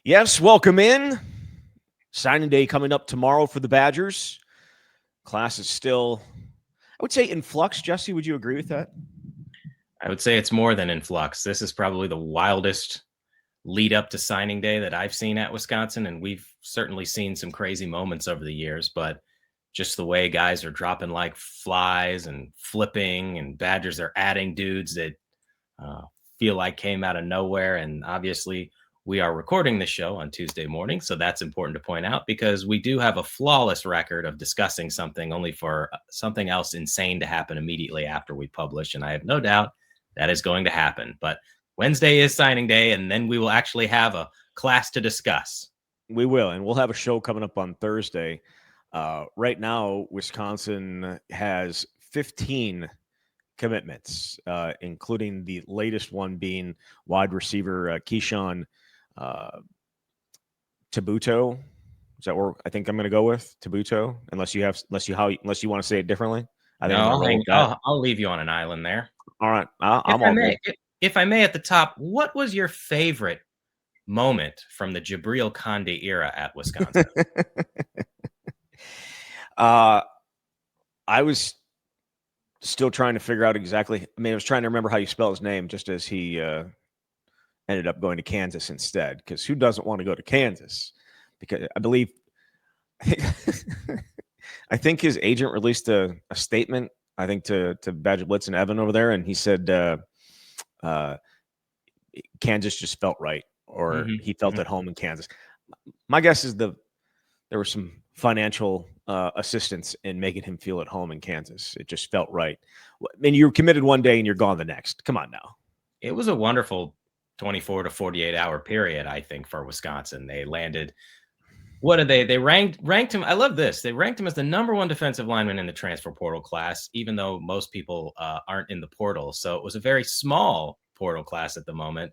Yes, welcome in. Signing day coming up tomorrow for the Badgers. Class is still, I would say, in flux. Jesse, would you agree with that? I would say it's more than in flux. This is probably the wildest lead up to signing day that I've seen at Wisconsin. And we've certainly seen some crazy moments over the years, but just the way guys are dropping like flies and flipping, and Badgers are adding dudes that uh, feel like came out of nowhere. And obviously, we are recording this show on Tuesday morning. So that's important to point out because we do have a flawless record of discussing something only for something else insane to happen immediately after we publish. And I have no doubt that is going to happen. But Wednesday is signing day, and then we will actually have a class to discuss. We will, and we'll have a show coming up on Thursday. Right now, Wisconsin has 15 commitments, including the latest one being wide receiver Keyshawn Tabuto. Is that where I think I'm going to go with Tabuto? Unless you want to say it differently. I think I'm going to roll with that. I'll leave you on an island there. All right, I'm all good. If I may, at the top, what was your favorite moment from the Jabril Conde era at Wisconsin? I was still trying to figure out exactly. I mean, I was trying to remember how you spell his name, just as he ended up going to Kansas instead. Because who doesn't want to go to Kansas? Because I believe, I think his agent released a statement. I think to Badger Blitz and Evan over there, and he said Kansas just felt right, or he felt at home in Kansas. My guess is there was some financial assistance in making him feel at home in Kansas. It just felt right. I mean, you're committed one day and you're gone the next. Come on now. It was a wonderful 24 to 48 hour period, I think, for Wisconsin. They landed. What did they ranked him? I love this. They ranked him as the number one defensive lineman in the transfer portal class, even though most people aren't in the portal. So it was a very small portal class at the moment.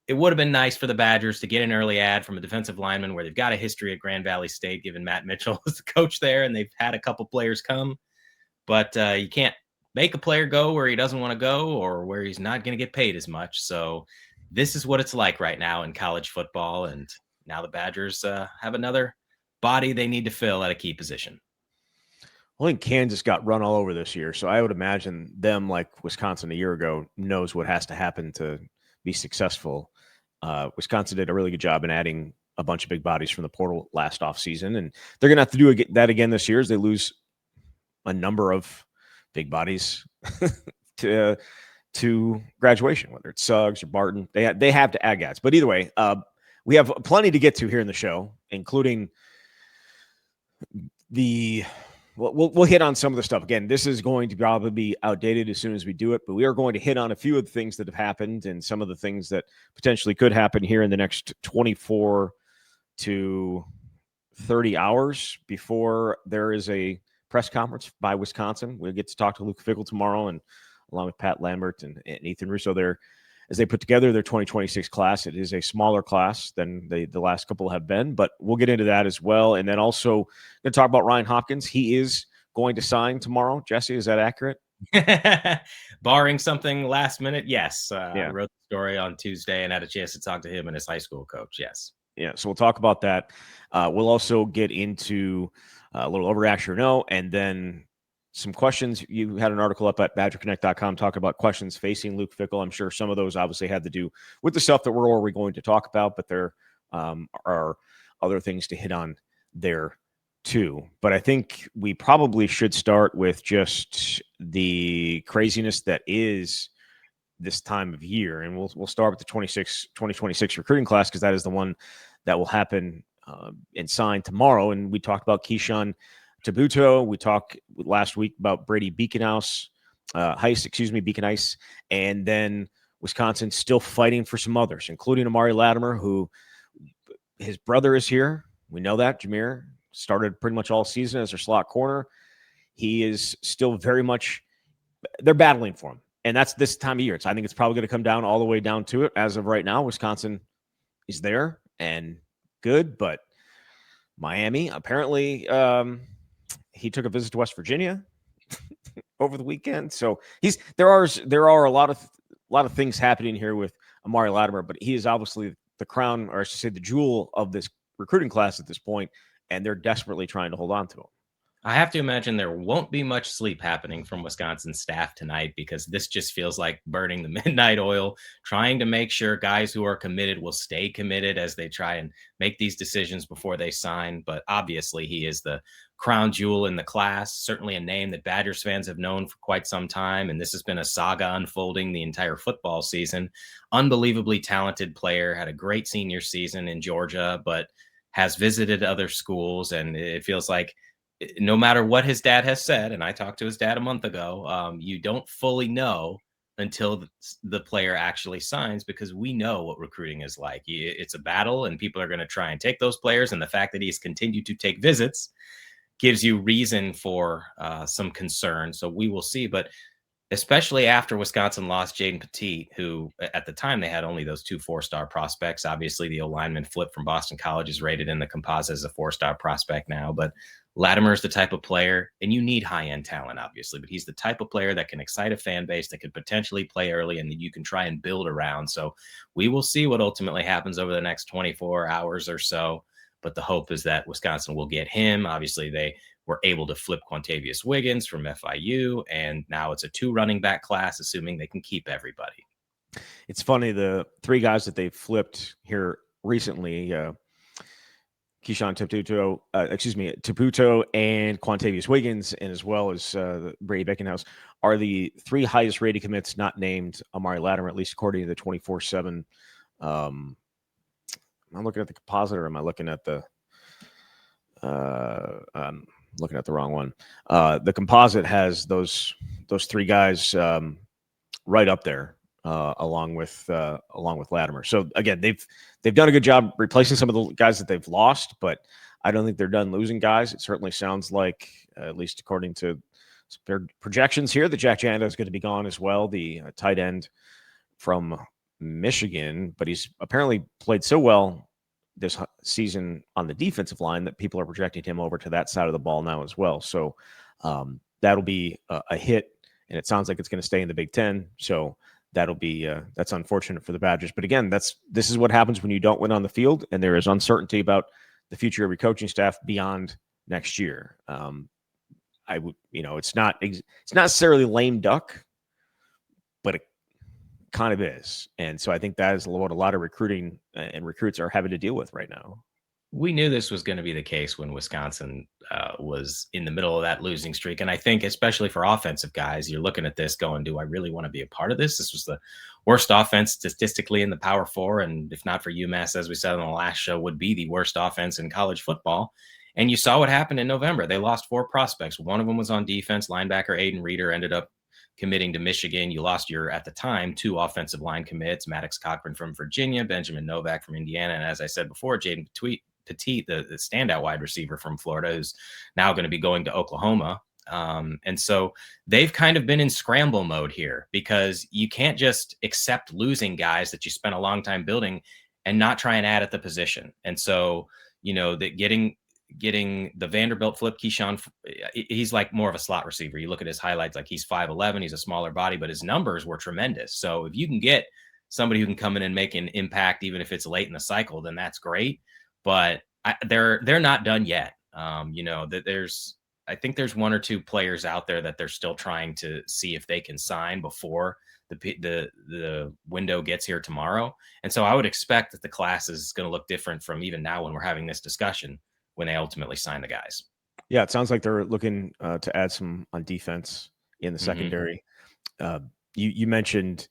It would have been nice for the Badgers to get an early ad from a defensive lineman where they've got a history at Grand Valley State, given Matt Mitchell was the coach there, and they've had a couple players come. But you can't make a player go where he doesn't want to go or where he's not going to get paid as much. So this is what it's like right now in college football. And now the Badgers have another body they need to fill at a key position. Well, I think Kansas got run all over this year. So I would imagine them, like Wisconsin a year ago, knows what has to happen to be successful. Wisconsin did a really good job in adding a bunch of big bodies from the portal last offseason, and they're going to have to do that again this year as they lose a number of big bodies to graduation, whether it's Suggs or Barton. They have to add guys. But either way, we have plenty to get to here in the show, including we'll hit on some of the stuff. Again, this is going to probably be outdated as soon as we do it, but we are going to hit on a few of the things that have happened and some of the things that potentially could happen here in the next 24 to 30 hours before there is a press conference by Wisconsin. We'll get to talk to Luke Fickell tomorrow, and along with Pat Lambert and Ethan Russo there, as they put together their 2026 class. It is a smaller class than the last couple have been, but we'll get into that as well. And then also going to talk about Ryan Hopkins. He is going to sign tomorrow. Jesse, is that accurate? Barring something last minute, yes. I wrote the story on Tuesday and had a chance to talk to him and his high school coach, yes. Yeah, so we'll talk about that. We'll also get into a little overreaction or no, and then some questions. You had an article up at badgerconnect.com talking about questions facing Luke Fickell. I'm sure some of those obviously had to do with the stuff that we're already going to talk about, but there are other things to hit on there too. But I think we probably should start with just the craziness that is this time of year. And we'll start with the 2026 recruiting class, because that is the one that will happen and sign tomorrow. And we talked about Keyshawn Tabuto. We talked last week about Brady Beacon Ice, and then Wisconsin still fighting for some others, including Amari Latimer, who his brother is here. We know that. Jameer started pretty much all season as their slot corner. He is still very much – they're battling for him, and that's this time of year. So I think it's probably going to come down all the way down to it. As of right now, Wisconsin is there and good, but Miami apparently he took a visit to West Virginia over the weekend. So there are a lot of things happening here with Amari Latimer, but he is obviously the crown, or I should say the jewel of this recruiting class at this point, and they're desperately trying to hold on to him. I have to imagine there won't be much sleep happening from Wisconsin staff tonight, because this just feels like burning the midnight oil, trying to make sure guys who are committed will stay committed as they try and make these decisions before they sign. But obviously, he is the crown jewel in the class, certainly a name that Badgers fans have known for quite some time. And this has been a saga unfolding the entire football season. Unbelievably talented player, had a great senior season in Georgia, but has visited other schools. And it feels like no matter what his dad has said, and I talked to his dad a month ago, you don't fully know until the player actually signs, because we know what recruiting is like. It's a battle, and people are going to try and take those players. And the fact that he's continued to take visits gives you reason for some concern. So we will see. But especially after Wisconsin lost Jaden Petit, who at the time they had only those 2 4-star prospects. Obviously, the O-lineman flip from Boston College is rated in the composite as a 4-star prospect now. But Latimer's the type of player, and you need high-end talent, obviously, but he's the type of player that can excite a fan base, that could potentially play early, and that you can try and build around. So we will see what ultimately happens over the next 24 hours or so. But the hope is that Wisconsin will get him. Obviously, they were able to flip Quantavious Wiggins from FIU, and now it's a 2 running back class, assuming they can keep everybody. It's funny, the 3 guys that they flipped here recently, Keyshawn Taputo and Quantavious Wiggins, and as well as Brady Beckenhouse, are the 3 highest rated commits not named Amari Latimer, at least according to the 24/7. Am I looking at the composite, or am I looking at the I'm looking at the wrong one. The composite has those 3 guys right up there, along with Latimer. So again, they've done a good job replacing some of the guys that they've lost, but I don't think they're done losing guys. It certainly sounds like, at least according to their projections here, that Jack Janda is going to be gone as well, the tight end from Michigan, but he's apparently played so well this season on the defensive line that people are projecting him over to that side of the ball now as well. So that'll be a hit, and it sounds like it's going to stay in the Big Ten. So that'll be that's unfortunate for the Badgers. But again, this is what happens when you don't win on the field, and there is uncertainty about the future of your coaching staff beyond next year. I would, it's not necessarily lame duck, but it kind of is. And so I think that is what a lot of recruiting and recruits are having to deal with right now. We knew this was going to be the case when Wisconsin was in the middle of that losing streak. And I think especially for offensive guys, you're looking at this going, do I really want to be a part of this? This was the worst offense statistically in the Power 4. And if not for UMass, as we said on the last show, would be the worst offense in college football. And you saw what happened in November. They lost 4 prospects. One of them was on defense. Linebacker Aiden Reeder ended up committing to Michigan. You lost at the time, 2 offensive line commits, Maddox Cochran from Virginia, Benjamin Novak from Indiana. And as I said before, Jaden Petit, the standout wide receiver from Florida, who's now going to be going to Oklahoma. And so they've kind of been in scramble mode here, because you can't just accept losing guys that you spent a long time building and not try and add at the position. And so, that getting the Vanderbilt flip, Keyshawn, he's like more of a slot receiver. You look at his highlights, like he's 5'11", he's a smaller body, but his numbers were tremendous. So if you can get somebody who can come in and make an impact, even if it's late in the cycle, then that's great. But they're not done yet. I think there's 1 or 2 players out there that they're still trying to see if they can sign before the window gets here tomorrow. And so I would expect that the class is going to look different from even now when we're having this discussion, when they ultimately sign the guys. Yeah, it sounds like they're looking to add some on defense in the secondary. You mentioned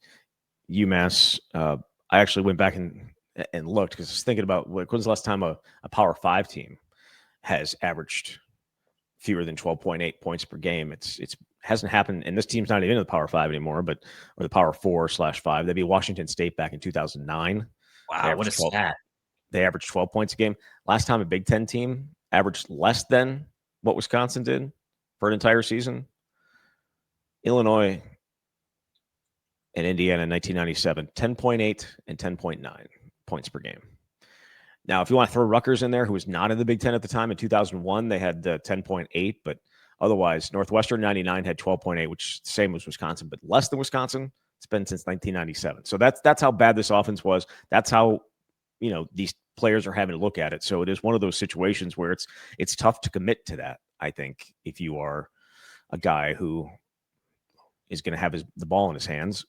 UMass. I actually went back and looked, because I was thinking about when's the last time a Power 5 team has averaged fewer than 12.8 points per game. It hasn't happened, and this team's not even in the Power 5 anymore, or the Power 4/5. That'd be Washington State back in 2009. Wow, what a stat. They averaged 12 points a game. Last time a Big Ten team averaged less than what Wisconsin did for an entire season, Illinois and Indiana in 1997, 10.8 and 10.9 points per game. Now, if you want to throw Rutgers in there, who was not in the Big Ten at the time, in 2001, they had 10.8, but otherwise, Northwestern 99 had 12.8, which is the same as Wisconsin, but less than Wisconsin. It's been since 1997. So that's how bad this offense was. That's how these players are having to look at it. So it is one of those situations where it's tough to commit to that. I think if you are a guy who is going to have the ball in his hands,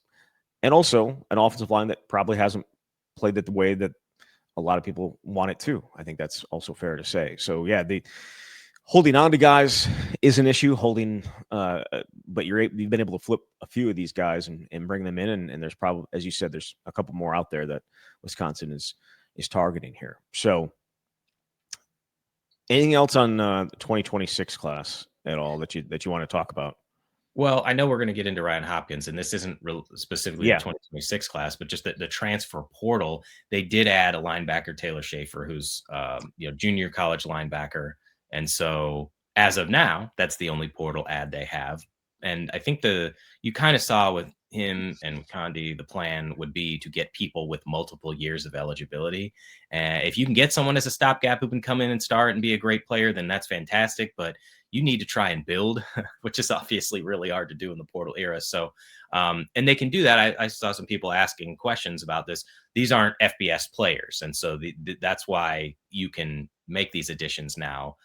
and also an offensive line that probably hasn't played it the way that a lot of people want it to. I think that's also fair to say. So yeah, the holding on to guys is an issue. But you've been able to flip a few of these guys and bring them in, and there's probably, as you said, there's a couple more out there that Wisconsin is targeting here. So, anything else on the 2026 class at all that you want to talk about? Well, I know we're going to get into Ryan Hopkins, and this isn't specifically the 2026 class, but just the transfer portal. They did add a linebacker, Taylor Schaefer, who's junior college linebacker, and so as of now, that's the only portal ad they have. And I think you kind of saw with him and Condi, the plan would be to get people with multiple years of eligibility. If you can get someone as a stopgap who can come in and start and be a great player, then that's fantastic. But you need to try and build, which is obviously really hard to do in the portal era. So, and they can do that. I saw some people asking questions about this. These aren't FBS players. And so that's why you can make these additions now.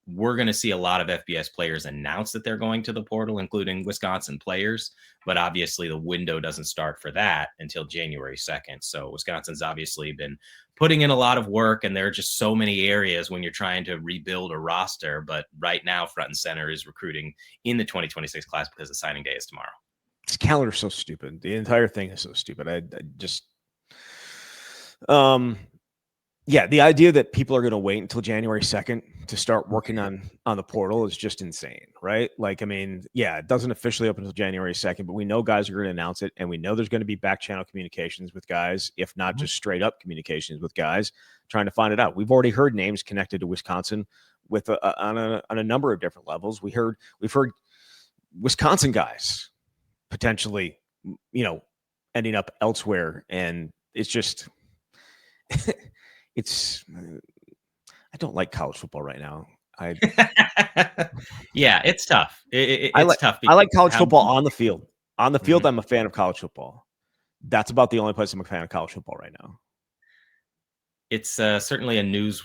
We're going to see a lot of FBS players announce that they're going to the portal, including Wisconsin players. But obviously the window doesn't start for that until January 2nd. So Wisconsin's obviously been putting in a lot of work, and there are just so many areas when you're trying to rebuild a roster. But right now, front and center is recruiting in the 2026 class because the signing day is tomorrow. This calendar's so stupid. The entire thing is so stupid. I just, yeah, the idea that people are going to wait until January 2nd to start working on the portal is just insane, right? Like, I mean, yeah, it doesn't officially open until January 2nd, but we know guys are going to announce it, and we know there's going to be back channel communications with guys, if not just straight up communications with guys trying to find it out. We've already heard names connected to Wisconsin with on a number of different levels. We've heard Wisconsin guys potentially, ending up elsewhere, and it's just I don't like college football right now. Yeah, it's tough. It's tough. I like college football on the field. On the field, I'm a fan of college football. That's about the only place I'm a fan of college football right now. It's certainly a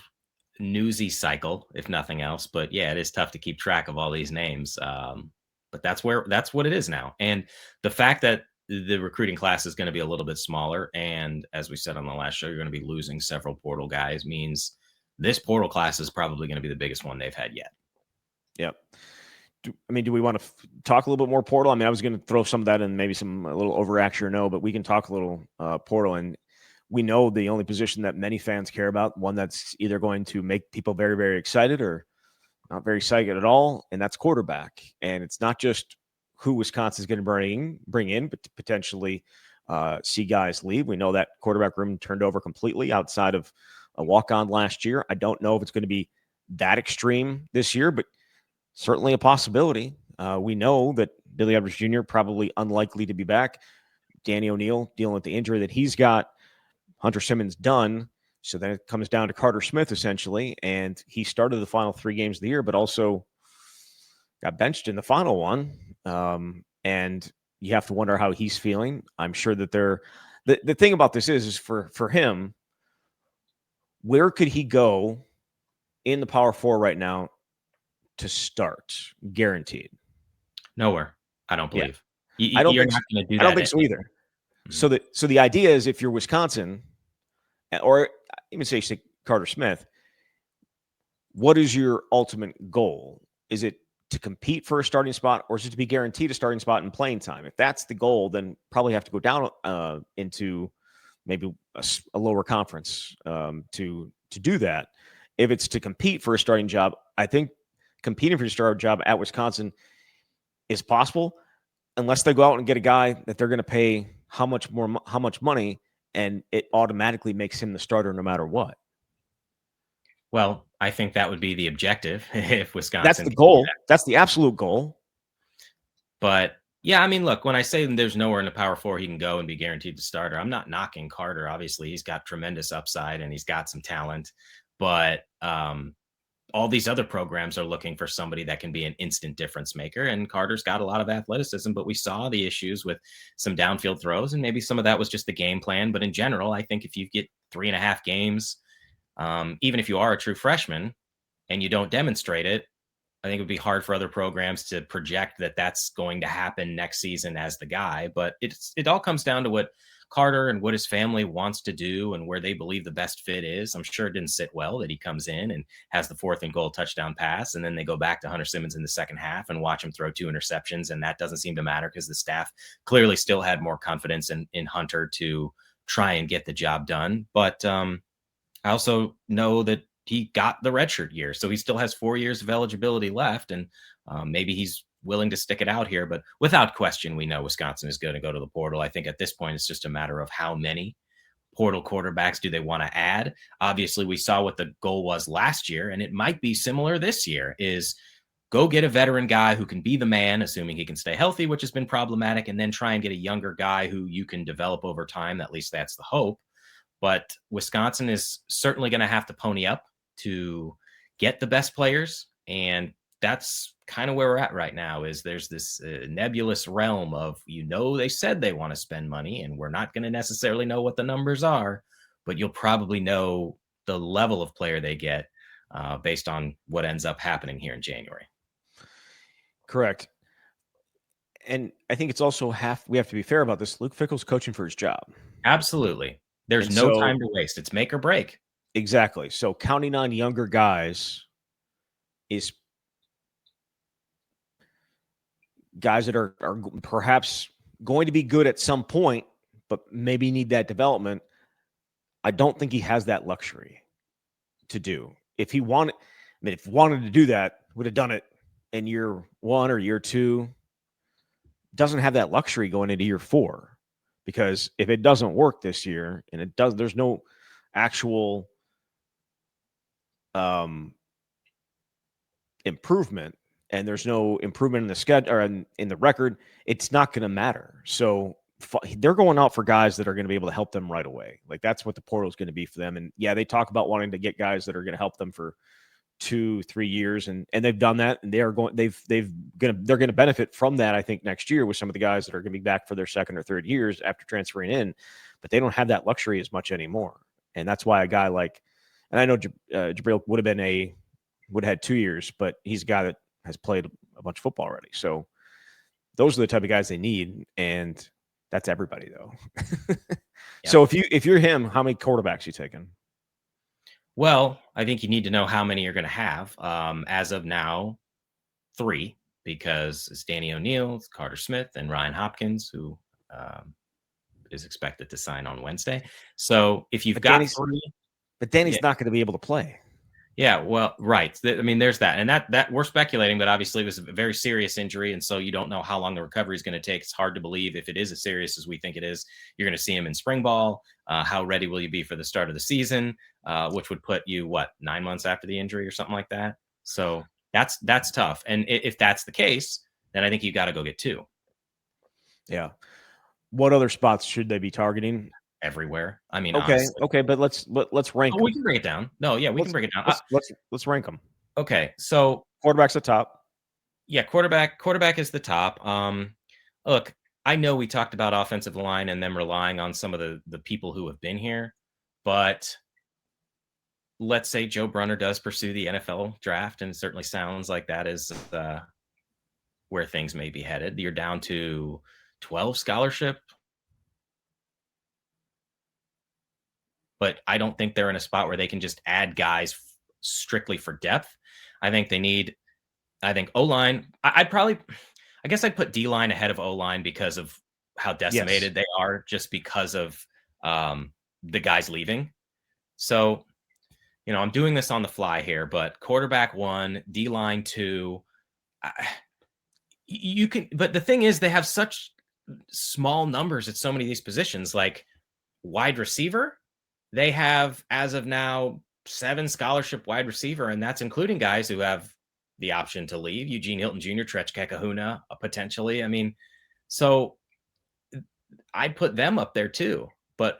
newsy cycle, if nothing else. But yeah, it is tough to keep track of all these names. But that's what it is now. And the fact that the recruiting class is going to be a little bit smaller, and as we said on the last show, you're going to be losing several portal guys, means this portal class is probably going to be the biggest one they've had yet. Yep. Do we want to talk a little bit more portal? I mean, I was going to throw some of that in, maybe a little overreaction or no, but we can talk a little portal. And we know the only position that many fans care about, one that's either going to make people very, very excited or not very excited at all, and that's quarterback. And it's not just who Wisconsin is going to bring in, but to potentially see guys leave. We know that quarterback room turned over completely outside of a walk-on last year. I don't know if it's going to be that extreme this year, but certainly a possibility. We know that Billy Edwards Jr. probably unlikely to be back. Danny O'Neill dealing with the injury that he's got. Hunter Simmons done. So then it comes down to Carter Smith, essentially. And he started the final 3 games of the year, but also got benched in the final one. And you have to wonder how he's feeling. I'm sure that the thing about this is for him, where could he go in the Power 4 right now to start? Guaranteed. Nowhere. I don't believe. Yeah. You're not going to do that. I don't think so either. Mm-hmm. So the idea is, if you're Wisconsin, or even say Carter Smith, what is your ultimate goal? Is it to compete for a starting spot, or is it to be guaranteed a starting spot in playing time? If that's the goal, then probably have to go down into maybe a lower conference to do that. If it's to compete for a starting job, I think competing for a starting job at Wisconsin is possible, unless they go out and get a guy that they're going to pay how much money, and it automatically makes him the starter no matter what. Well, I think that would be the objective if Wisconsin. That's the goal. That's the absolute goal. But yeah, I mean, look, when I say there's nowhere in the Power 4 he can go and be guaranteed the starter, I'm not knocking Carter. Obviously, he's got tremendous upside and he's got some talent. But all these other programs are looking for somebody that can be an instant difference maker. And Carter's got a lot of athleticism, but we saw the issues with some downfield throws, and maybe some of that was just the game plan. But in general, I think if you get 3.5 games. Even if you are a true freshman and you don't demonstrate it, I think it would be hard for other programs to project that that's going to happen next season as the guy. But it all comes down to what Carter and what his family wants to do and where they believe the best fit is. I'm sure it didn't sit well that he comes in and has the 4th and goal touchdown pass, and then they go back to Hunter Simmons in the second half and watch him throw 2 interceptions, and that doesn't seem to matter because the staff clearly still had more confidence in Hunter to try and get the job done. But I also know that he got the redshirt year, so he still has 4 years of eligibility left, and maybe he's willing to stick it out here. But without question, we know Wisconsin is going to go to the portal. I think at this point, it's just a matter of how many portal quarterbacks do they want to add. Obviously, we saw what the goal was last year, and it might be similar this year, is go get a veteran guy who can be the man, assuming he can stay healthy, which has been problematic, and then try and get a younger guy who you can develop over time. At least that's the hope. But Wisconsin is certainly going to have to pony up to get the best players. And that's kind of where we're at right now, is there's this nebulous realm of, they said they want to spend money, and we're not going to necessarily know what the numbers are, but you'll probably know the level of player they get based on what ends up happening here in January. Correct. And I think it's also we have to be fair about this. Luke Fickell's coaching for his job. Absolutely. There's no time to waste. It's make or break. Exactly. So counting on younger guys is guys that are perhaps going to be good at some point, but maybe need that development. I don't think he has that luxury to do. If he wanted to do that, would have done it in year 1 or year 2. Doesn't have that luxury going into year 4, because if it doesn't work this year, and there's no actual improvement, and there's no improvement in the schedule or in the record, it's not going to matter. So they're going out for guys that are going to be able to help them right away. Like, that's what the portal is going to be for them. And yeah, they talk about wanting to get guys that are going to help them for 2-3 years, and they've done that, and they're going to benefit from that, I think, next year with some of the guys that are going to be back for their 2nd or 3rd years after transferring in. But they don't have that luxury as much anymore, and that's why a guy like, and I know Jabril would have had 2 years, but he's a guy that has played a bunch of football already. So those are the type of guys they need, and that's everybody, though. Yeah. So if you're him, how many quarterbacks you taking? Well, I think you need to know how many you're going to have. As of now, 3, because it's Danny O'Neil, it's Carter Smith, and Ryan Hopkins, who is expected to sign on Wednesday. So if you've got 3, but Danny's not going to be able to play. Yeah, well, right. I mean, there's that, and that we're speculating, but obviously it was a very serious injury, and so you don't know how long the recovery is going to take. It's hard to believe if it is as serious as we think it is. You're going to see him in spring ball. How ready will you be for the start of the season? Which would put you 9 months after the injury or something like that. So that's tough. And if that's the case, then I think you got to go get 2. Yeah. What other spots should they be targeting? Everywhere. I mean, okay, honestly. Okay, but let's rank. We can break it down. No, yeah, we can break it down. Let's rank them. Okay, so quarterback's the top. Yeah, quarterback is the top. Look, I know we talked about offensive line and them relying on some of the people who have been here, but let's say Joe Brunner does pursue the NFL draft, and it certainly sounds like that is where things may be headed. You're down to 12 scholarship. But I don't think they're in a spot where they can just add guys strictly for depth. I think O-line, I guess I'd put D-line ahead of O-line because of how decimated they are, just because of the guys leaving. So, I'm doing this on the fly here, but quarterback 1, D-line 2, but the thing is, they have such small numbers at so many of these positions, like wide receiver. They have, as of now, 7 scholarship wide receiver, and that's including guys who have the option to leave. Eugene Hilton Jr., Trech Kahuna, potentially. I mean, so I'd put them up there too. But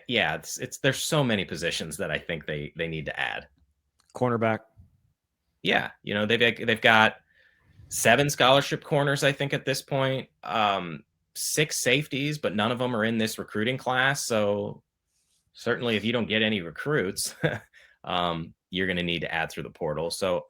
there's so many positions that I think they need to add. Cornerback. Yeah, they've got 7 scholarship corners, I think, at this point. 6 safeties, but none of them are in this recruiting class. So certainly if you don't get any recruits, you're going to need to add through the portal. So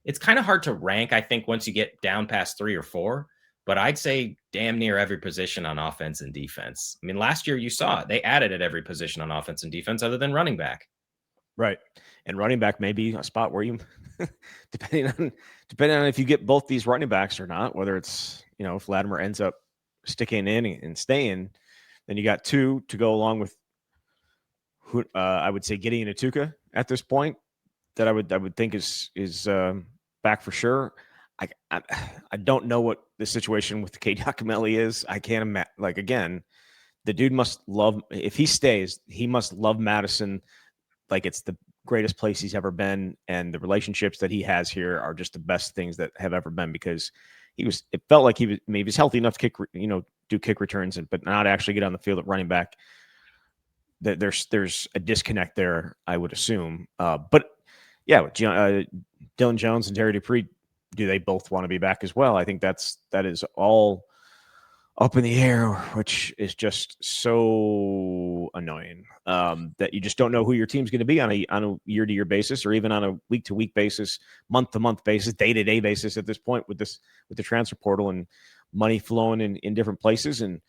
it's kind of hard to rank, I think, once you get down past 3 or 4. But I'd say damn near every position on offense and defense. I mean, last year you saw it. They added at every position on offense and defense other than running back. Right. And running back may be a spot where you, depending on if you get both these running backs or not, whether it's, if Latimer ends up sticking in and staying, then you got 2 to go along with who I would say Gideon Atuka at this point that I would think is back for sure. I don't know what the situation with the K. Giacomelli is. I can't imagine. Like, again, the dude must love, if he stays, he must love Madison like it's the greatest place he's ever been, and the relationships that he has here are just the best things that have ever been, because it felt like he was healthy enough to kick, do kick returns, but not actually get on the field at running back. There's a disconnect there, I would assume. But yeah, Dylan Jones and Terry Dupree, do they both want to be back as well? I think that is all up in the air, which is just so annoying, that you just don't know who your team's going to be on a year-to-year basis, or even on a week-to-week basis, month-to-month basis, day-to-day basis at this point with the transfer portal and money flowing in different places, and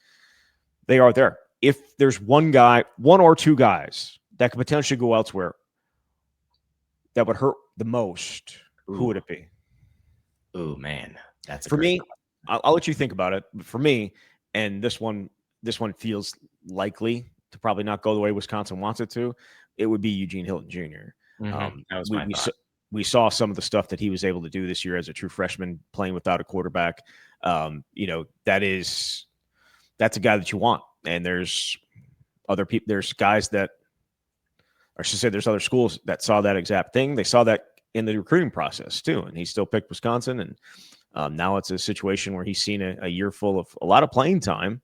they are there. If there's one or two guys that could potentially go elsewhere that would hurt the most, who would it be? Oh man, that's for me. I'll let you think about it. But for me, and this one feels likely to probably not go the way Wisconsin wants it to, it would be Eugene Hilton Jr. That was my thought. We saw some of the stuff that he was able to do this year as a true freshman playing without a quarterback. That's a guy that you want. And there's other people, there's guys that, or I should say, there's other schools that saw that exact thing. They saw that in the recruiting process too. And he still picked Wisconsin. And now it's a situation where he's seen a year full of a lot of playing time,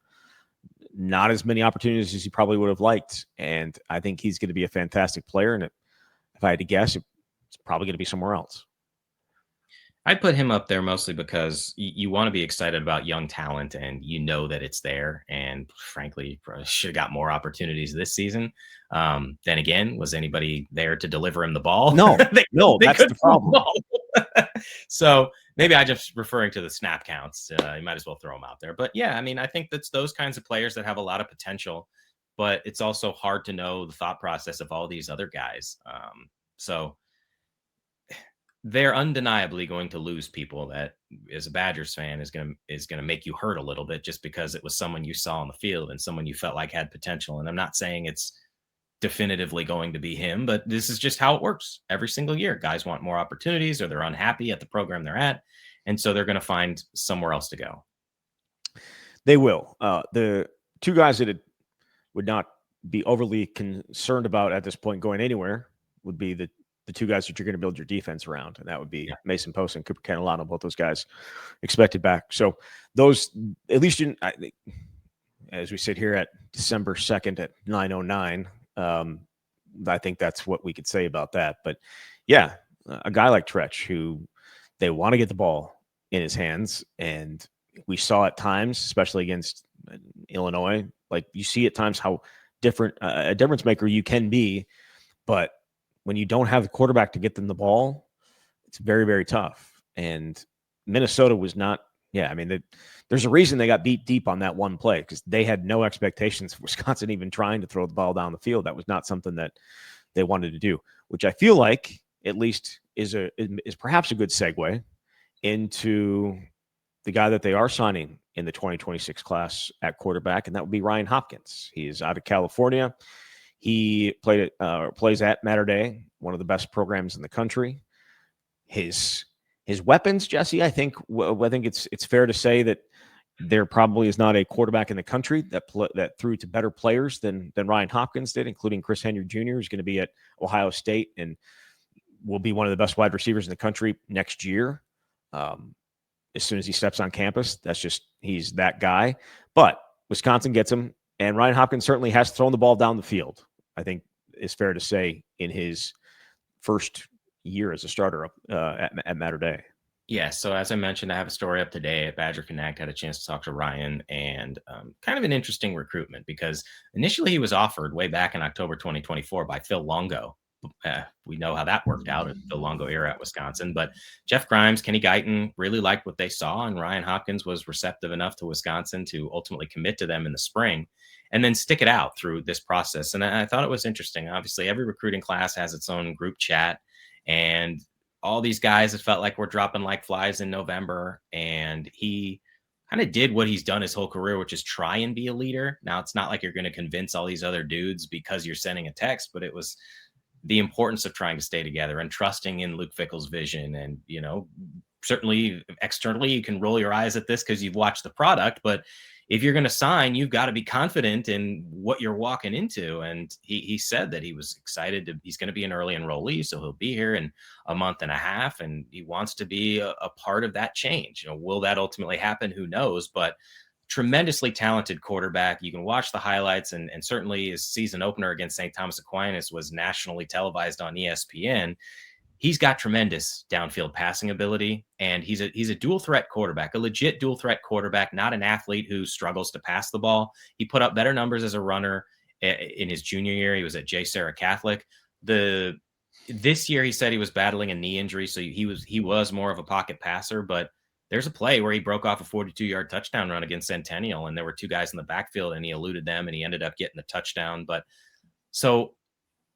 not as many opportunities as he probably would have liked. And I think he's going to be a fantastic player. And if I had to guess, it's probably going to be somewhere else. I'd put him up there mostly because you want to be excited about young talent, and you know that it's there. And frankly, probably should have got more opportunities this season. Then again, was anybody there to deliver him the ball? No, they that's the problem. So maybe I just referring to the snap counts. You might as well throw them out there. But yeah, I mean, I think that's those kinds of players that have a lot of potential, but it's also hard to know the thought process of all these other guys. So they're undeniably going to lose people that, as a Badgers fan, is going to make you hurt a little bit, just because it was someone you saw on the field and someone you felt like had potential. And I'm not saying it's definitively going to be him, but this is just how it works every single year. Guys want more opportunities, or they're unhappy at the program they're at, and so they're going to find somewhere else to go. They will. The two guys that would not be overly concerned about at this point going anywhere would be the two guys that you're going to build your defense around, and that would be Mason Post and Cooper Catalano. Both those guys expected back. So those, at least as we sit here at December 2nd at 9:09, I think that's what we could say about that. But yeah, a guy like Tretch, who they want to get the ball in his hands, and we saw at times, especially against Illinois, like you see at times how different a difference maker you can be, but when you don't have the quarterback to get them the ball, it's very, very tough. And Minnesota was not, there's a reason they got beat deep on that one play, because they had no expectations of Wisconsin even trying to throw the ball down the field. That was not something that they wanted to do, which I feel like at least is perhaps a good segue into the guy that they are signing in the 2026 class at quarterback, and that would be Ryan Hopkins. He is out of California. He plays at Mater Dei, one of the best programs in the country. His weapons, Jesse, I think it's fair to say that there probably is not a quarterback in the country that threw to better players than Ryan Hopkins did, including Chris Henry Jr., who's going to be at Ohio State and will be one of the best wide receivers in the country next year. As soon as he steps on campus, he's that guy. But Wisconsin gets him, and Ryan Hopkins certainly has thrown the ball down the field, I think it's fair to say, in his first year as a starter at Mater Dei. Yeah, so as I mentioned, I have a story up today at Badger Connect. Had a chance to talk to Ryan, and kind of an interesting recruitment because initially he was offered way back in October 2024 by Phil Longo. We know how that worked out at the Longo era at Wisconsin, but Jeff Grimes, Kenny Guyton really liked what they saw, and Ryan Hopkins was receptive enough to Wisconsin to ultimately commit to them in the spring and then stick it out through this process. And I thought it was interesting. Obviously, every recruiting class has its own group chat, and all these guys that felt like were dropping like flies in November. And he kind of did what he's done his whole career, which is try and be a leader. Now, it's not like you're going to convince all these other dudes because you're sending a text, but it was the importance of trying to stay together and trusting in Luke Fickell's vision. And, certainly externally, you can roll your eyes at this because you've watched the product, but if you're going to sign, you've got to be confident in what you're walking into. And he said that he was excited he's going to be an early enrollee. So he'll be here in a month and a half, and he wants to be a part of that change. Will that ultimately happen? Who knows? But tremendously talented quarterback. You can watch the highlights, and certainly his season opener against St. Thomas Aquinas was nationally televised on ESPN. He's got tremendous downfield passing ability, and he's a dual threat quarterback, a legit dual threat quarterback, not an athlete who struggles to pass the ball. He put up better numbers as a runner in his junior year. He was at J. Sarah Catholic. This year he said he was battling a knee injury, so he was more of a pocket passer, but there's a play where he broke off a 42-yard touchdown run against Centennial, and there were two guys in the backfield, and he eluded them, and he ended up getting the touchdown. But so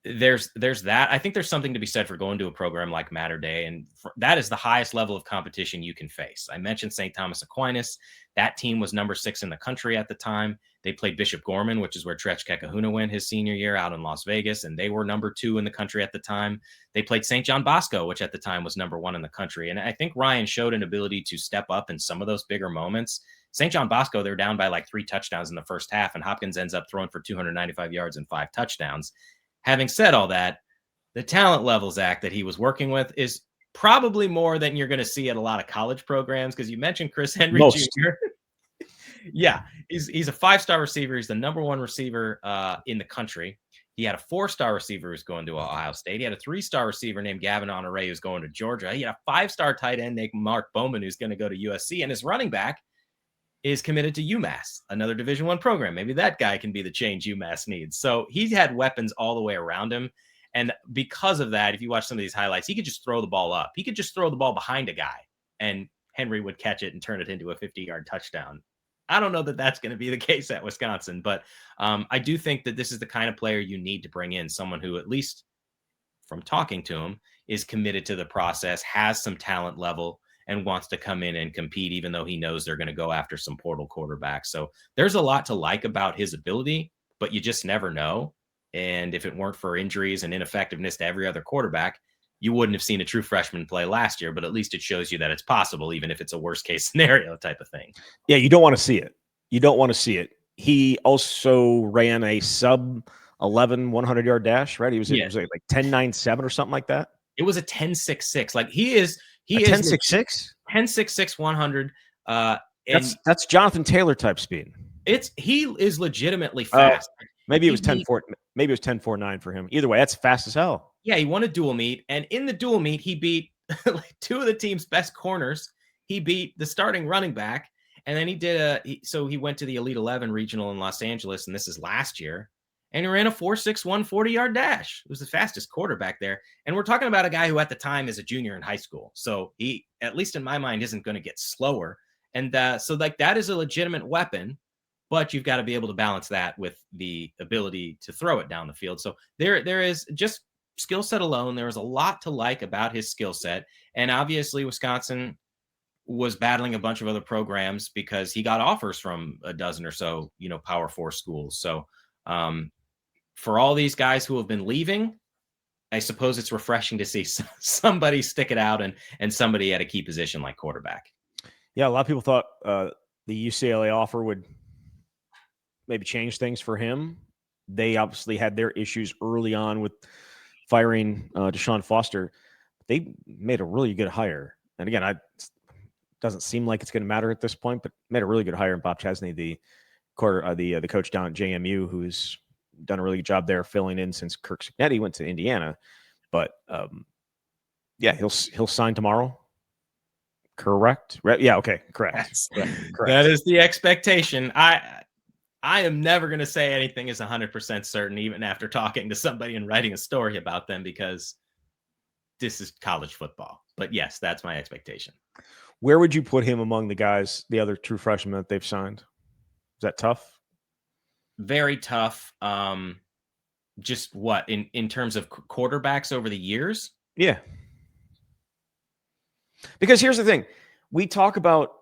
there's that. I think there's something to be said for going to a program like Mater Dei, and that is the highest level of competition you can face. I mentioned St. Thomas Aquinas. That team was number 6 in the country at the time. They played Bishop Gorman, which is where Tretch Kekahuna went his senior year out in Las Vegas, and they were number 2 in the country at the time. They played St. John Bosco, which at the time was number 1 in the country. And I think Ryan showed an ability to step up in some of those bigger moments. St. John Bosco, they're down by like 3 touchdowns in the first half, and Hopkins ends up throwing for 295 yards and 5 touchdowns. Having said all that, the talent level, Zach, that he was working with is probably more than you're going to see at a lot of college programs, because you mentioned Chris Henry Jr. Yeah, he's a 5-star receiver. He's the number 1 receiver in the country. He had a 4-star receiver who's going to Ohio State. He had a 3-star receiver named Gavin Honore who's going to Georgia. He had a 5-star tight end named Mark Bowman who's going to go to USC, and his running back is committed to UMass, another Division I program. Maybe that guy can be the change UMass needs. So he's had weapons all the way around him. And because of that, if you watch some of these highlights, he could just throw the ball up. He could just throw the ball behind a guy, and Henry would catch it and turn it into a 50-yard touchdown. I don't know that that's going to be the case at Wisconsin, but I do think that this is the kind of player you need to bring in, someone who, at least from talking to him, is committed to the process, has some talent level, and wants to come in and compete, even though he knows they're going to go after some portal quarterbacks. So there's a lot to like about his ability, but you just never know. And if it weren't for injuries and ineffectiveness to every other quarterback, you wouldn't have seen a true freshman play last year, but at least it shows you that it's possible, even if it's a worst case scenario type of thing. Yeah, you don't want to see it. You don't want to see it. He also ran a sub 11 100-yard dash, right? It was like 10.97 or something like that. It was a 10.66. Like he is 10.66? 10.66 100. That's Jonathan Taylor type speed. He is legitimately fast. Maybe it was 10.4. Maybe it was 10.49 for him. Either way, that's fast as hell. Yeah, he won a dual meet, and in the dual meet, he beat like 2 of the team's best corners. He beat the starting running back, and then he went to the Elite 11 regional in Los Angeles, and this is last year, and he ran a 4.61 40-yard dash. It was the fastest quarterback there, and we're talking about a guy who at the time is a junior in high school, so he, at least in my mind, isn't going to get slower, and so like that is a legitimate weapon. But you've got to be able to balance that with the ability to throw it down the field. So there is just skill set alone. There was a lot to like about his skill set. And obviously Wisconsin was battling a bunch of other programs because he got offers from a dozen or so, Power 4 schools. So for all these guys who have been leaving, I suppose it's refreshing to see somebody stick it out and somebody at a key position like quarterback. Yeah, a lot of people thought the UCLA offer would maybe change things for him. They obviously had their issues early on with firing Deshaun Foster. They made a really good hire. And again, it doesn't seem like it's going to matter at this point, but made a really good hire in Bob Chesney, the coach down at JMU, who's done a really good job there filling in since Kirk Cignetti went to Indiana. But yeah, he'll sign tomorrow. Correct. Yeah. Okay. Correct. That is the expectation. I am never going to say anything is 100% certain, even after talking to somebody and writing a story about them, because this is college football. But yes, that's my expectation. Where would you put him among the guys, the other true freshmen that they've signed? Is that tough? Very tough. Just what in terms of quarterbacks over the years? Yeah. Because here's the thing. We talk about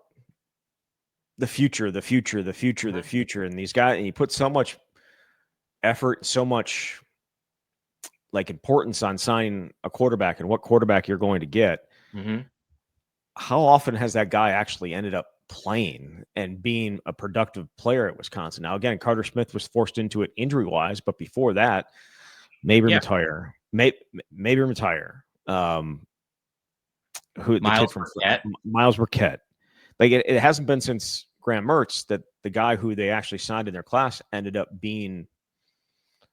the future, and these guys, and you put so much effort, so much like importance on signing a quarterback and what quarterback you're going to get. Mm-hmm. How often has that guy actually ended up playing and being a productive player at Wisconsin? Now, again, Carter Smith was forced into it injury-wise, but before that, maybe retire. Maybe retire. Who the kid from Miles Burkett. Like it hasn't been since Graham Mertz that the guy who they actually signed in their class ended up being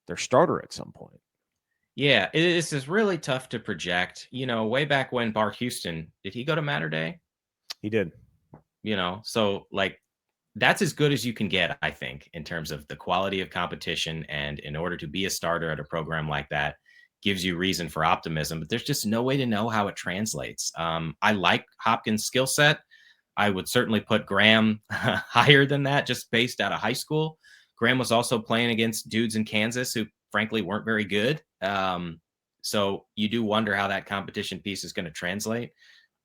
their starter at some point. Yeah, this is really tough to project. Way back when Bart Houston, did he go to Mater Day? He did. So like that's as good as you can get, I think, in terms of the quality of competition. And in order to be a starter at a program like that, gives you reason for optimism. But there's just no way to know how it translates. I like Hopkins' skill set. I would certainly put Graham higher than that, just based out of high school. Graham was also playing against dudes in Kansas who, frankly, weren't very good. So you do wonder how that competition piece is going to translate.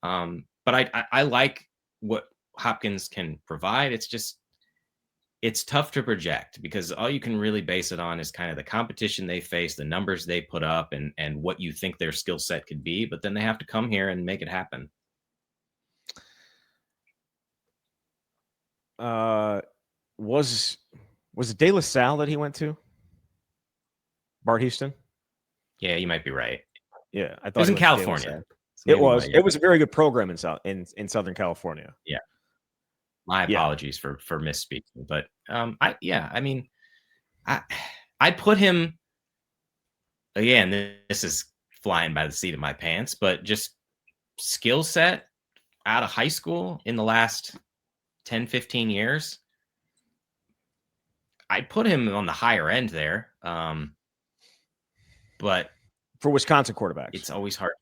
But I like what Hopkins can provide. It's tough to project because all you can really base it on is kind of the competition they face, the numbers they put up, and what you think their skill set could be. But then they have to come here and make it happen. Was it De La Salle that he went to? Bart Houston? Yeah, you might be right. Yeah, I thought it was in California. It was. It was a very good program in Southern California. Yeah. My apologies for misspeaking, but I put him again. This is flying by the seat of my pants, but just skill set out of high school in the last 10, 15 years. I'd put him on the higher end there. But for Wisconsin quarterbacks, it's always hard.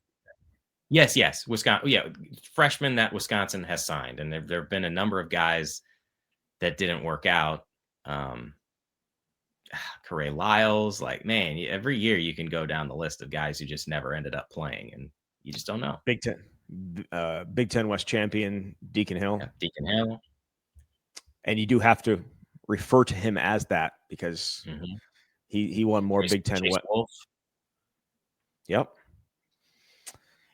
Yes, Wisconsin. Yeah, freshmen that Wisconsin has signed, and there have been a number of guys that didn't work out. Corey Lyles, like, man, every year you can go down the list of guys who just never ended up playing, and you just don't know. Big Ten West champion Deacon Hill. Yeah, Deacon Hill. And you do have to refer to him as that because he won more Big Ten West. Yep.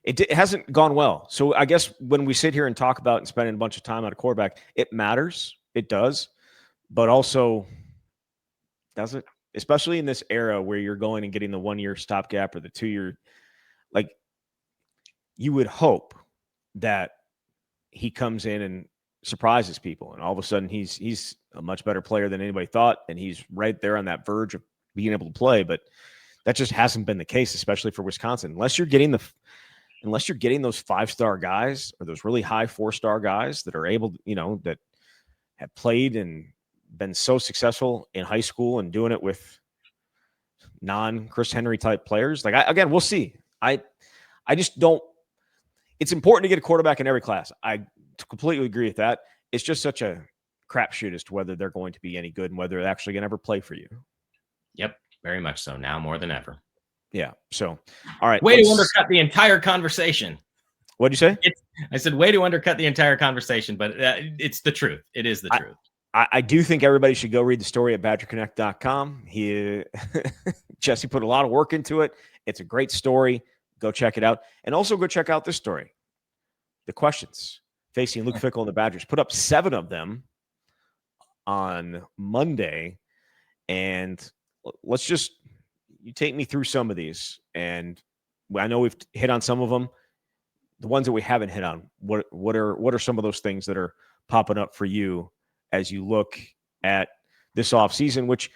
It hasn't gone well. So I guess when we sit here and talk about and spending a bunch of time on a quarterback, it matters. It does. But also, does it? Especially in this era where you're going and getting the 1-year stopgap or the 2-year. Like, you would hope that he comes in and surprises people. And all of a sudden, he's a much better player than anybody thought. And he's right there on that verge of being able to play. But that just hasn't been the case, especially for Wisconsin. Unless you're getting those 5-star guys or those really high 4-star guys that are able, that have played and been so successful in high school and doing it with non-Chris Henry type players. Like, again, we'll see. I just don't. It's important to get a quarterback in every class. I completely agree with that. It's just such a crapshoot as to whether they're going to be any good and whether they're actually going to ever play for you. Yep, very much so. Now more than ever. Yeah. So, all right. Way to undercut the entire conversation. What'd you say? I said way to undercut the entire conversation, but it's the truth. It is the truth. I do think everybody should go read the story at BadgerConnect.com. Jesse put a lot of work into it. It's a great story. Go check it out. And also go check out this story. The questions facing Luke Fickell and the Badgers. Put up 7 of them on Monday. And you take me through some of these. And I know we've hit on some of them. The ones that we haven't hit on, what are some of those things that are popping up for you as you look at this offseason, which,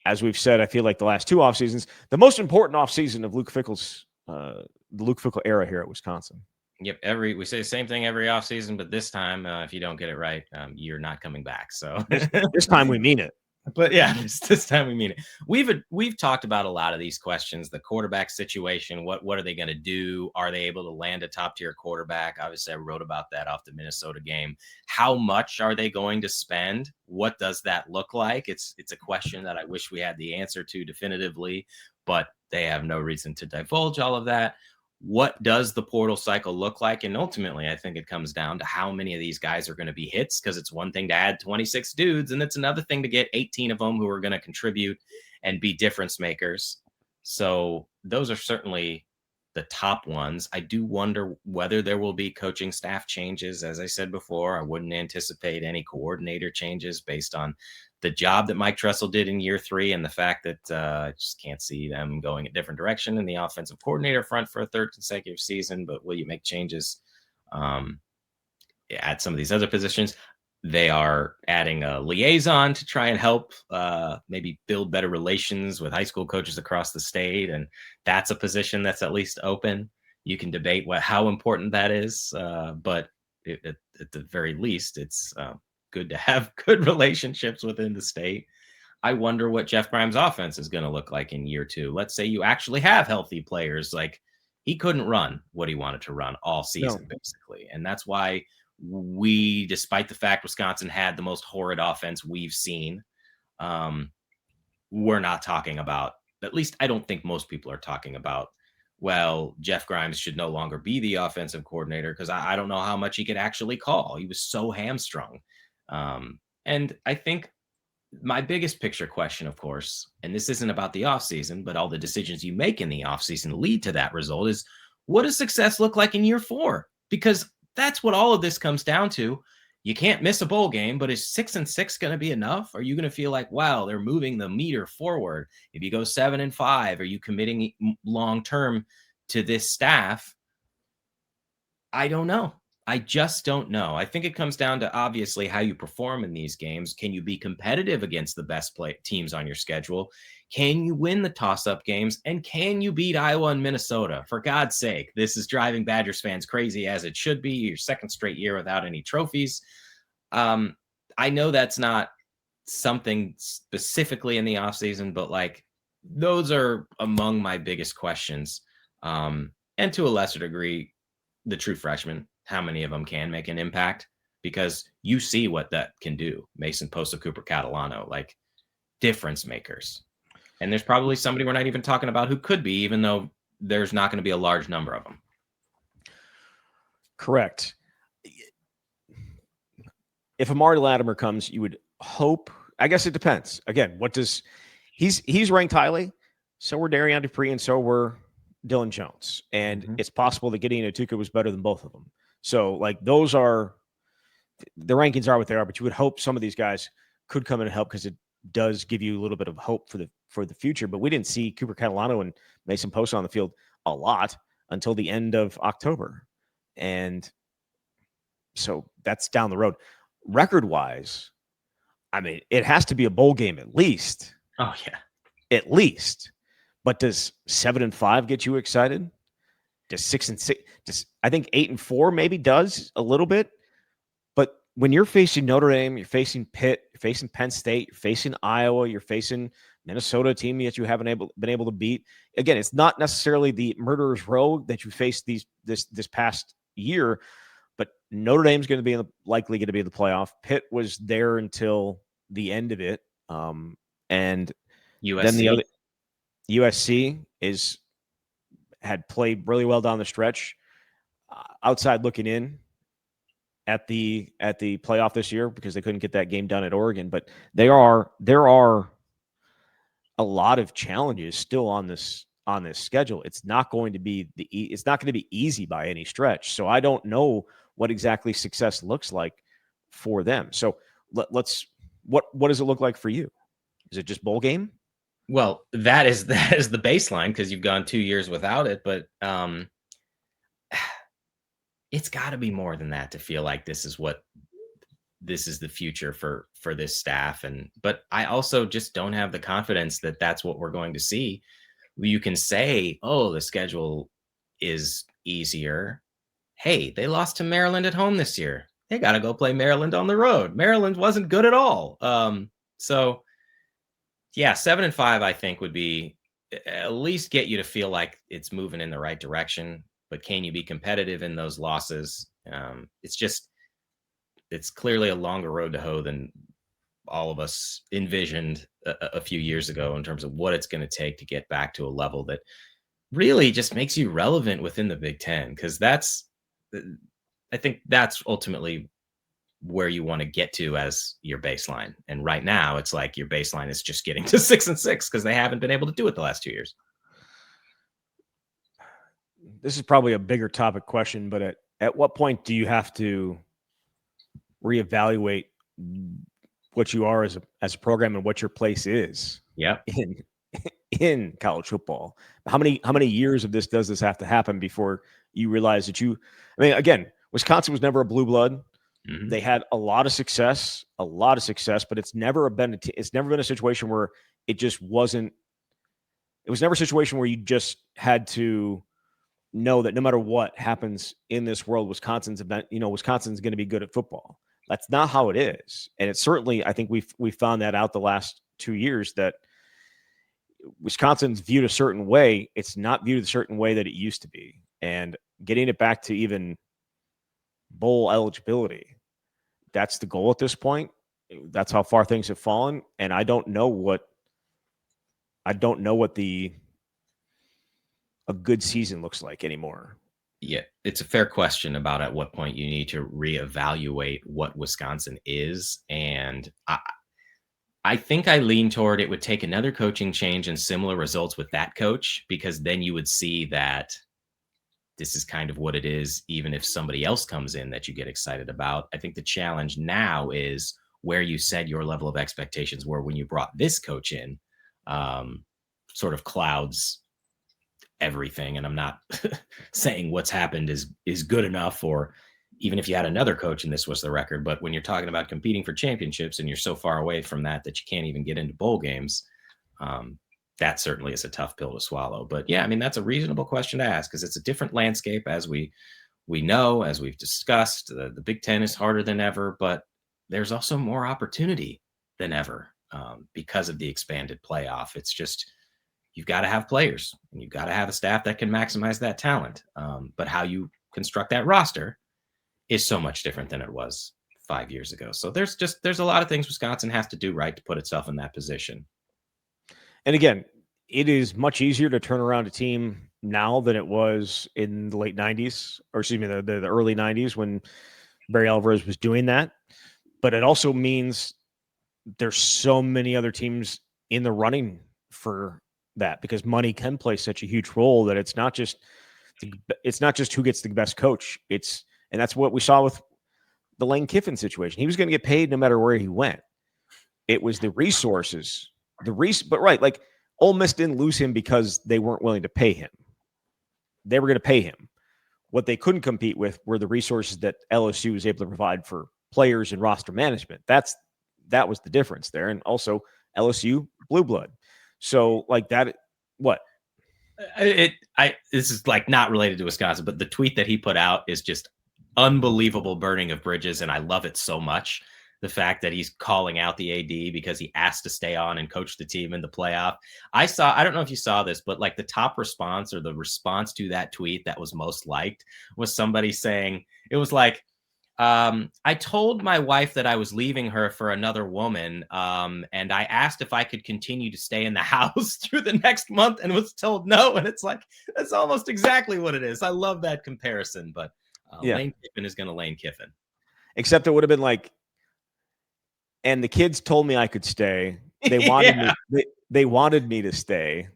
as we've said, I feel like the last 2 offseasons, the most important offseason of Luke Fickell's the Luke Fickell era here at Wisconsin. Yep. We say the same thing every offseason, but this time, if you don't get it right, you're not coming back. So This time we mean it. But yeah, this time we mean it. We've talked about a lot of these questions. The quarterback situation. What are they going to do? Are they able to land a top tier quarterback? Obviously, I wrote about that off the Minnesota game. How much are they going to spend? What does that look like? It's a question that I wish we had the answer to definitively, but they have no reason to divulge all of that. What does the portal cycle look like? And ultimately, I think it comes down to how many of these guys are going to be hits, because it's one thing to add 26 dudes, and it's another thing to get 18 of them who are going to contribute and be difference makers. So those are certainly the top ones. I do wonder whether there will be coaching staff changes. As I said before, I wouldn't anticipate any coordinator changes based on the job that Mike Tressel did in year 3 and the fact that I just can't see them going a different direction in the offensive coordinator front for a 3rd consecutive season. But will you make changes at some of these other positions? They are adding a liaison to try and help maybe build better relations with high school coaches across the state. And that's a position that's at least open. You can debate how important that is, but at the very least, it's good to have good relationships within the state. I wonder what Jeff Grimes' offense is going to look like in year 2. Let's say you actually have healthy players. Like, he couldn't run what he wanted to run all season, basically. And that's why despite the fact Wisconsin had the most horrid offense we've seen, we're not talking about, at least I don't think most people are talking about, well, Jeff Grimes should no longer be the offensive coordinator, because I don't know how much he could actually call. He was so hamstrung. And I think my biggest picture question, of course, and this isn't about the offseason, but all the decisions you make in the offseason lead to that result, is what does success look like in year 4? Because that's what all of this comes down to. You can't miss a bowl game, but is 6-6 going to be enough? Are you going to feel like, wow, they're moving the meter forward? If you go 7-5, are you committing long-term to this staff? I don't know. I just don't know. I think it comes down to obviously how you perform in these games. Can you be competitive against the best teams on your schedule? Can you win the toss-up games? And can you beat Iowa and Minnesota? For God's sake, this is driving Badgers fans crazy, as it should be. Your 2nd straight year without any trophies. I know that's not something specifically in the offseason, but like, those are among my biggest questions. And to a lesser degree, the true freshmen, how many of them can make an impact? Because you see what that can do. Mason Posta, Cooper Catalano, like, difference makers. And there's probably somebody we're not even talking about who could be, even though there's not going to be a large number of them. Correct. If Amari Latimer comes, you would hope. I guess it depends. Again, he's ranked highly. So were Darian Dupree, and so were Dylan Jones. And it's possible that Gideon Atuka was better than both of them. So, like, those are the rankings are what they are. But you would hope some of these guys could come in and help, because it does give you a little bit of hope for the future. But we didn't see Cooper Catalano and Mason Posta on the field a lot until the end of October. And so that's down the road. Record-wise, I mean, it has to be a bowl game at least. Oh, yeah. At least. But does 7-5 get you excited? Does 6-6? I think 8-4 maybe does a little bit. But when you're facing Notre Dame, you're facing Pitt, you're facing Penn State, you're facing Iowa, you're facing Minnesota, a team that you haven't been able to beat. Again, it's not necessarily the murderer's row that you faced this past year, but Notre Dame's going to be likely going to be in the playoff. Pitt was there until the end of it, and USC. Then the other USC had played really well down the stretch. Outside looking in at the playoff this year, because they couldn't get that game done at Oregon, but there are a lot of challenges still on this schedule. It's not going to be easy by any stretch. So I don't know what exactly success looks like for them. So let's what does it look like for you? Is it just bowl game? Well, that is the baseline, because you've gone 2 years without it, but it's got to be more than that to feel like this is the future for this staff. But I also just don't have the confidence that that's what we're going to see. You can say, oh, the schedule is easier. hey, they lost to Maryland at home this year. They got to go play Maryland on the road. Maryland wasn't good at all. So yeah, 7-5, I think, would be at least get you to feel like it's moving in the right direction. But can you be competitive in those losses? It's clearly a longer road to hoe than all of us envisioned a few years ago in terms of what it's going to take to get back to a level that really just makes you relevant within the Big Ten. Because I think that's ultimately where you want to get to as your baseline. And right now it's like your baseline is just getting to 6-6 because they haven't been able to do it the last 2 years. This is probably a bigger topic question, but at what point do you have to reevaluate what you are as a program and what your place is in college football? How many years of does this have to happen before you realize that again, Wisconsin was never a blue blood. Mm-hmm. They had a lot of success, but it's never been a situation where it was never a situation where you just had to know that no matter what happens in this world, Wisconsin's going to be good at football. That's not how it is. And it's certainly, I think we've found that out the last 2 years, that Wisconsin's viewed a certain way. It's not viewed a certain way that it used to be. And getting it back to even bowl eligibility, that's the goal at this point. That's how far things have fallen. And I don't know what a good season looks like anymore. Yeah, it's a fair question about at what point you need to reevaluate what Wisconsin is. And I think I lean toward it would take another coaching change and similar results with that coach, because then you would see that this is kind of what it is, even if somebody else comes in that you get excited about. I think the challenge now is where you said your level of expectations were when you brought this coach in, sort of clouds everything. And I'm not saying what's happened is good enough, or even if you had another coach and this was the record, but when you're talking about competing for championships and you're so far away from that you can't even get into bowl games, that certainly is a tough pill to swallow. But yeah, that's a reasonable question to ask, because it's a different landscape, as we know, as we've discussed. The Big Ten is harder than ever, but there's also more opportunity than ever because of the expanded playoff. It's just, you've got to have players and you've got to have a staff that can maximize that talent. But how you construct that roster is so much different than it was 5 years ago. So there's a lot of things Wisconsin has to do right to put itself in that position. And again, it is much easier to turn around a team now than it was in the late 90s, or excuse me, the early 90s when Barry Alvarez was doing that. But it also means there's so many other teams in the running for that, because money can play such a huge role that it's not just who gets the best coach. And that's what we saw with the Lane Kiffin situation. He was going to get paid no matter where he went. It was the resources, but right, like Ole Miss didn't lose him because they weren't willing to pay him. They were going to pay him. What they couldn't compete with were the resources that LSU was able to provide for players and roster management. That was the difference there. And also LSU, blue blood. So like that, what? This is like not related to Wisconsin, but the tweet that he put out is just unbelievable burning of bridges. And I love it so much. The fact that he's calling out the AD because he asked to stay on and coach the team in the playoff. I don't know if you saw this, but like the top response, or the response to that tweet that was most liked, was somebody saying, it was like, I told my wife that I was leaving her for another woman, and I asked if I could continue to stay in the house through the next month and was told no. And it's like, that's almost exactly what it is. I love that comparison, but Lane Kiffin is going to Lane Kiffin. Except it would have been like, and the kids told me I could stay. They wanted me. They wanted me to stay,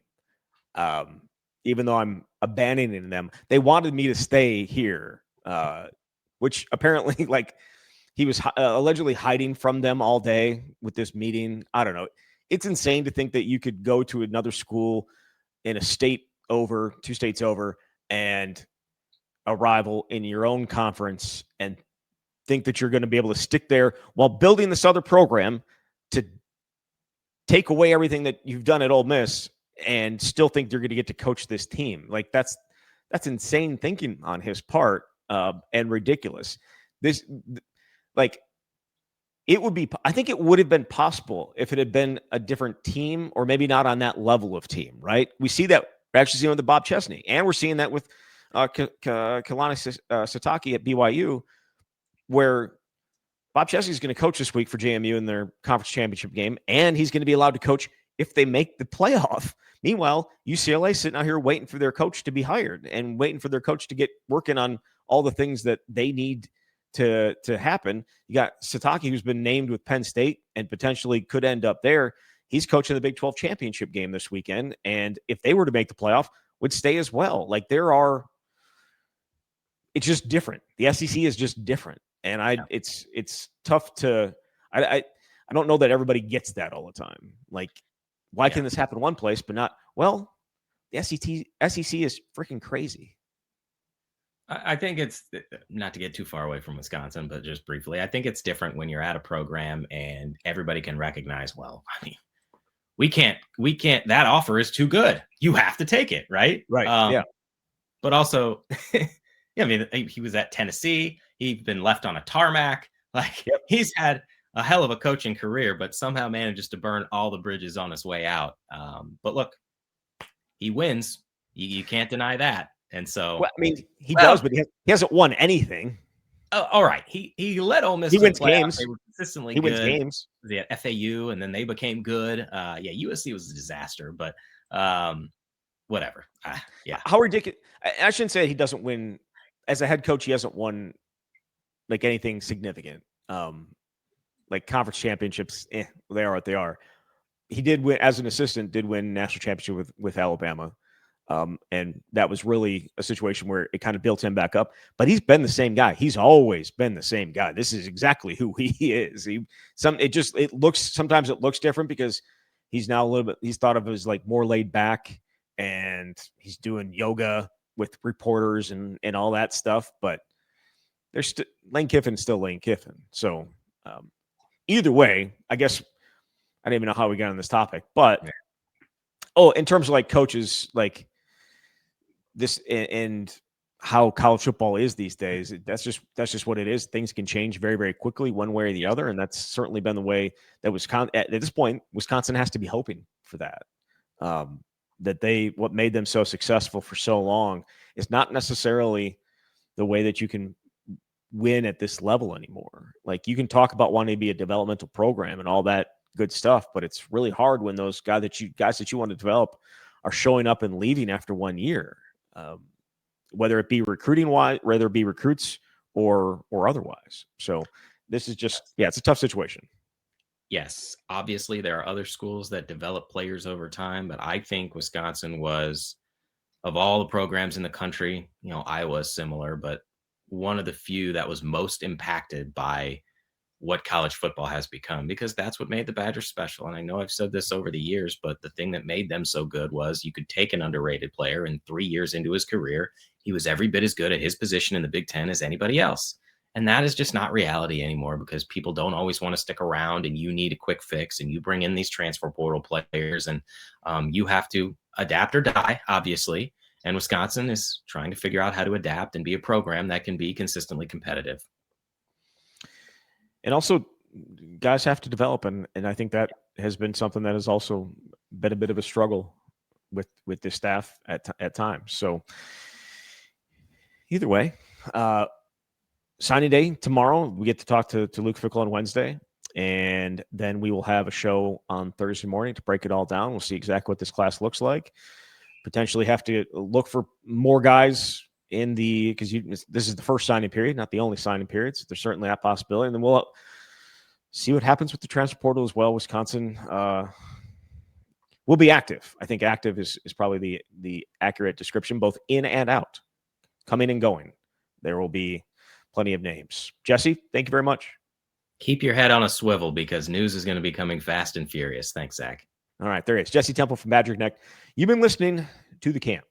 even though I'm abandoning them. They wanted me to stay here, which apparently, like, he was allegedly hiding from them all day with this meeting. I don't know. It's insane to think that you could go to another school in a state over, 2 states over, and a rival in your own conference, and think that you're going to be able to stick there while building this other program to take away everything that you've done at Ole Miss and still think you're going to get to coach this team. Like that's insane thinking on his part. and ridiculous. This, like, it would be, I think it would have been possible if it had been a different team, or maybe not on that level of team, right? We see that, we're actually seeing with the Bob Chesney, and we're seeing that with Kalani Sitake at BYU, where Bob Chesney is going to coach this week for JMU in their conference championship game, and he's going to be allowed to coach if they make the playoff. Meanwhile, UCLA sitting out here waiting for their coach to be hired and waiting for their coach to get working on all the things that they need to happen. You got Sitake, who's been named with Penn State and potentially could end up there. He's coaching the Big 12 championship game this weekend, and if they were to make the playoff, would stay as well. Like, it's just different. The SEC is just different, and it's tough to. I don't know that everybody gets that all the time. Like, why can this happen one place but not? Well, the SEC is freaking crazy. I think it's, not to get too far away from Wisconsin, but just briefly, I think it's different when you're at a program and everybody can recognize, well, I mean, we can't, that offer is too good. You have to take it. Right. Right. But also, I mean, he was at Tennessee. He'd been left on a tarmac. Like, he's had a hell of a coaching career, but somehow manages to burn all the bridges on his way out. But look, he wins. You can't deny that. And so, well, I mean, he does, but he hasn't won anything. Oh, all right. He led Ole Miss. He wins games. They were consistently good. Wins games. They had FAU, and then they became good. USC was a disaster, but whatever. How ridiculous! I shouldn't say he doesn't win as a head coach. He hasn't won like anything significant. Like conference championships, they are what they are. He did win as an assistant. Did win national championship with Alabama. And that was really a situation where it kind of built him back up. But he's been the same guy. He's always been the same guy. This is exactly who he is. Sometimes it looks different because he's now he's thought of as like more laid back, and he's doing yoga with reporters and all that stuff. But there's Lane Kiffin's still Lane Kiffin. So either way, I guess I don't even know how we got on this topic, but in terms of like coaches, like this and how college football is these days, that's just what it is. Things can change very, very quickly one way or the other. And that's certainly been the way that Wisconsin, at this point, Wisconsin has to be hoping for that. What made them so successful for so long is not necessarily the way that you can win at this level anymore. Like, you can talk about wanting to be a developmental program and all that good stuff, but it's really hard when those guys that you want to develop are showing up and leaving after 1 year, whether it be recruiting wise, whether it be recruits or otherwise. So this is just, it's a tough situation. Yes, obviously there are other schools that develop players over time, but I think Wisconsin was, of all the programs in the country, Iowa is similar, but one of the few that was most impacted by what college football has become, because that's what made the Badgers special. And I know I've said this over the years, but the thing that made them so good was you could take an underrated player, and 3 years into his career, he was every bit as good at his position in the Big Ten as anybody else. And that is just not reality anymore, because people don't always want to stick around, and you need a quick fix, and you bring in these transfer portal players, and you have to adapt or die, obviously. And Wisconsin is trying to figure out how to adapt and be a program that can be consistently competitive. And also, guys have to develop, and I think that has been something that has also been a bit of a struggle with this staff at times. So either way, signing day tomorrow. We get to talk to Luke Fickell on Wednesday, and then we will have a show on Thursday morning to break it all down. We'll see exactly what this class looks like. Potentially have to look for more guys because this is the first signing period, not the only signing period. So there's certainly that possibility. And then we'll see what happens with the transfer portal as well. Wisconsin will be active. I think active is probably the accurate description, both in and out, coming and going. There will be plenty of names. Jesse, thank you very much. Keep your head on a swivel, because news is going to be coming fast and furious. Thanks, Zach. All right, there is Jesse Temple from Badger Connect. You've been listening to The Camp.